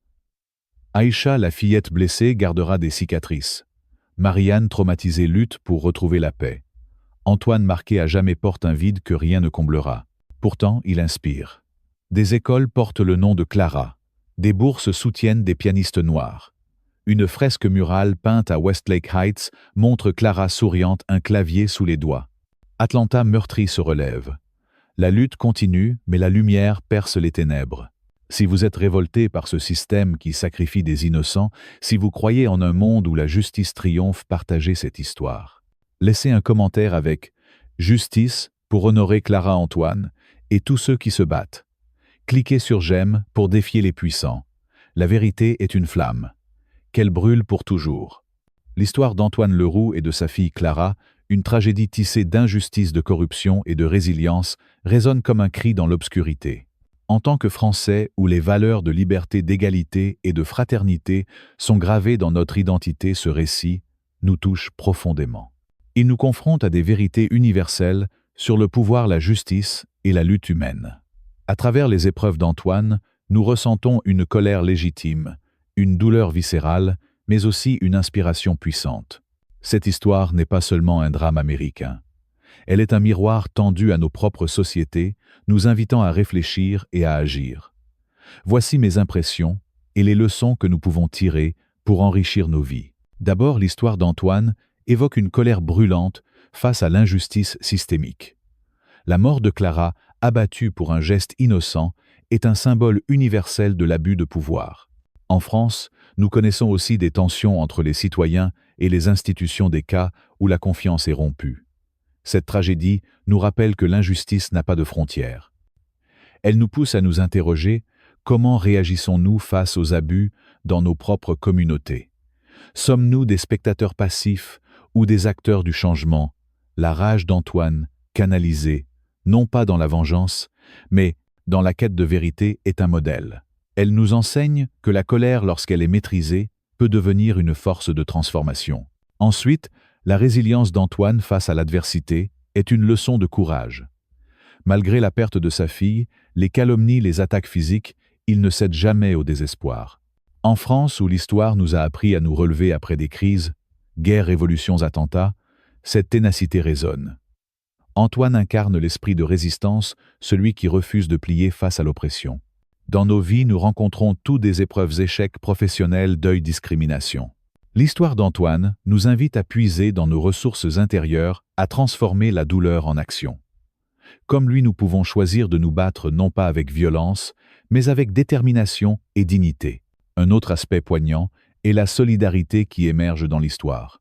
Speaker 1: Aïcha, la fillette blessée, gardera des cicatrices. Marianne, traumatisée, lutte pour retrouver la paix. Antoine, marqué à jamais, porte un vide que rien ne comblera. Pourtant, il inspire. Des écoles portent le nom de Clara. Des bourses soutiennent des pianistes noirs. Une fresque murale peinte à Westlake Heights montre Clara souriante, un clavier sous les doigts. Atlanta meurtrie se relève. La lutte continue, mais la lumière perce les ténèbres. Si vous êtes révolté par ce système qui sacrifie des innocents, si vous croyez en un monde où la justice triomphe, partagez cette histoire. Laissez un commentaire avec « Justice » pour honorer Clara, Antoine et tous ceux qui se battent. Cliquez sur « J'aime » pour défier les puissants. La vérité est une flamme. Qu'elle brûle pour toujours. L'histoire d'Antoine Leroux et de sa fille Clara, une tragédie tissée d'injustice, de corruption et de résilience, résonne comme un cri dans l'obscurité. En tant que Français, où les valeurs de liberté, d'égalité et de fraternité sont gravées dans notre identité, ce récit nous touche profondément. Il nous confronte à des vérités universelles sur le pouvoir, la justice et la lutte humaine. À travers les épreuves d'Antoine, nous ressentons une colère légitime, une douleur viscérale, mais aussi une inspiration puissante. Cette histoire n'est pas seulement un drame américain. Elle est un miroir tendu à nos propres sociétés, nous invitant à réfléchir et à agir. Voici mes impressions, et les leçons que nous pouvons tirer pour enrichir nos vies. D'abord, l'histoire d'Antoine évoque une colère brûlante face à l'injustice systémique. La mort de Clara, abattue pour un geste innocent, est un symbole universel de l'abus de pouvoir. En France, nous connaissons aussi des tensions entre les citoyens et les institutions des cas où la confiance est rompue. Cette tragédie nous rappelle que l'injustice n'a pas de frontières. Elle nous pousse à nous interroger: comment réagissons-nous face aux abus dans nos propres communautés? Sommes-nous des spectateurs passifs ou des acteurs du changement? La rage d'Antoine, canalisée, non pas dans la vengeance, mais dans la quête de vérité, est un modèle. Elle nous enseigne que la colère, lorsqu'elle est maîtrisée, peut devenir une force de transformation. Ensuite, la résilience d'Antoine face à l'adversité est une leçon de courage. Malgré la perte de sa fille, les calomnies, les attaques physiques, il ne cède jamais au désespoir. En France, où l'histoire nous a appris à nous relever après des crises, guerres, révolutions, attentats, cette ténacité résonne. Antoine incarne l'esprit de résistance, celui qui refuse de plier face à l'oppression. Dans nos vies, nous rencontrons tous des épreuves, échecs professionnels, deuil, discrimination. L'histoire d'Antoine nous invite à puiser dans nos ressources intérieures, à transformer la douleur en action. Comme lui, nous pouvons choisir de nous battre non pas avec violence, mais avec détermination et dignité. Un autre aspect poignant est la solidarité qui émerge dans l'histoire.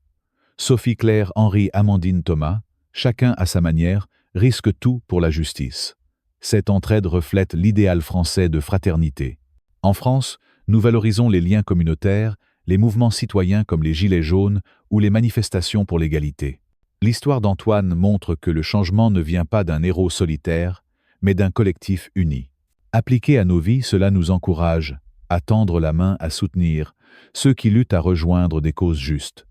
Speaker 1: Sophie Claire, Henri, Amandine, Thomas, chacun à sa manière, risque tout pour la justice. Cette entraide reflète l'idéal français de fraternité. En France, nous valorisons les liens communautaires, les mouvements citoyens comme les Gilets jaunes ou les manifestations pour l'égalité. L'histoire d'Antoine montre que le changement ne vient pas d'un héros solitaire, mais d'un collectif uni. Appliqué à nos vies, cela nous encourage à tendre la main, à soutenir ceux qui luttent, à rejoindre des causes justes.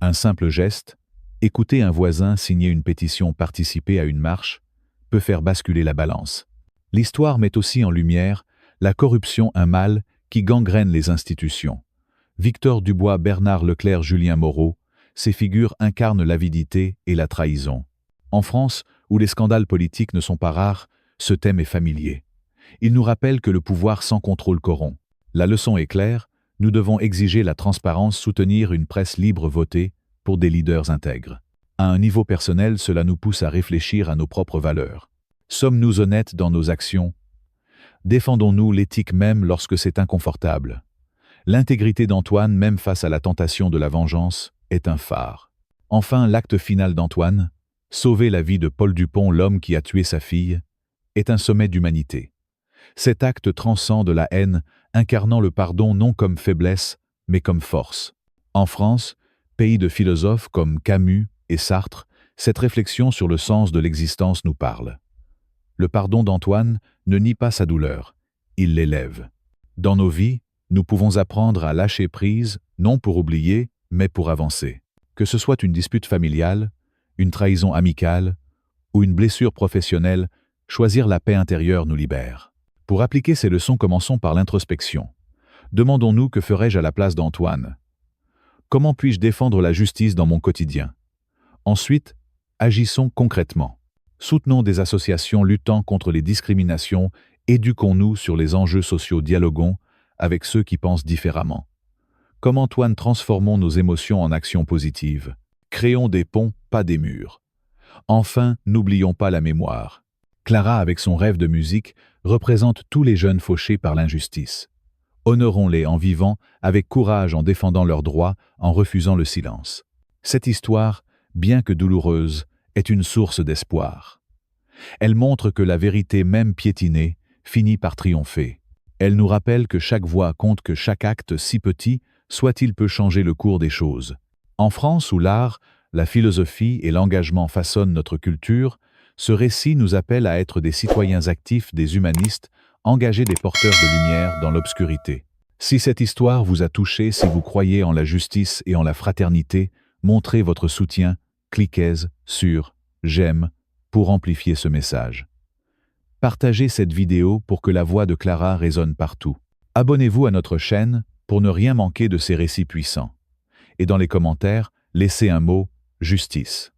Speaker 1: Un simple geste, écouter un voisin, signer une pétition, participer à une marche, peut faire basculer la balance. L'histoire met aussi en lumière la corruption, un mal qui gangrène les institutions. Victor Dubois, Bernard Leclerc, Julien Moreau, ces figures incarnent l'avidité et la trahison. En France, où les scandales politiques ne sont pas rares, ce thème est familier. Il nous rappelle que le pouvoir sans contrôle corrompt. La leçon est claire, nous devons exiger la transparence, soutenir une presse libre, voter pour des leaders intègres. À un niveau personnel, cela nous pousse à réfléchir à nos propres valeurs. Sommes-nous honnêtes dans nos actions? Défendons-nous l'éthique même lorsque c'est inconfortable? L'intégrité d'Antoine, même face à la tentation de la vengeance, est un phare. Enfin, l'acte final d'Antoine, sauver la vie de Paul Dupont, l'homme qui a tué sa fille, est un sommet d'humanité. Cet acte transcende la haine, incarnant le pardon non comme faiblesse, mais comme force. En France, pays de philosophes comme Camus et Sartre, cette réflexion sur le sens de l'existence nous parle. Le pardon d'Antoine ne nie pas sa douleur, il l'élève. Dans nos vies, nous pouvons apprendre à lâcher prise, non pour oublier, mais pour avancer. Que ce soit une dispute familiale, une trahison amicale ou une blessure professionnelle, choisir la paix intérieure nous libère. Pour appliquer ces leçons, commençons par l'introspection. Demandons-nous: que ferais-je à la place d'Antoine? Comment puis-je défendre la justice dans mon quotidien? Ensuite, agissons concrètement. Soutenons des associations luttant contre les discriminations, éduquons-nous sur les enjeux sociaux, dialoguons avec ceux qui pensent différemment. Comme Antoine, transformons nos émotions en actions positives. Créons des ponts, pas des murs. Enfin, n'oublions pas la mémoire. Clara, avec son rêve de musique, représente tous les jeunes fauchés par l'injustice. Honorons-les en vivant avec courage, en défendant leurs droits, en refusant le silence. Cette histoire, bien que douloureuse, est une source d'espoir. Elle montre que la vérité, même piétinée, finit par triompher. Elle nous rappelle que chaque voix compte, que chaque acte, si petit soit-il, peut changer le cours des choses. En France, où l'art, la philosophie et l'engagement façonnent notre culture, ce récit nous appelle à être des citoyens actifs, des humanistes, engagés, des porteurs de lumière dans l'obscurité. Si cette histoire vous a touché, si vous croyez en la justice et en la fraternité, montrez votre soutien, cliquez sur « J'aime » pour amplifier ce message. Partagez cette vidéo pour que la voix de Clara résonne partout. Abonnez-vous à notre chaîne pour ne rien manquer de ces récits puissants. Et dans les commentaires, laissez un mot « Justice ».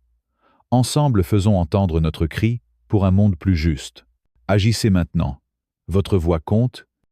Speaker 1: Ensemble, faisons entendre notre cri pour un monde plus juste. Agissez maintenant. Votre voix compte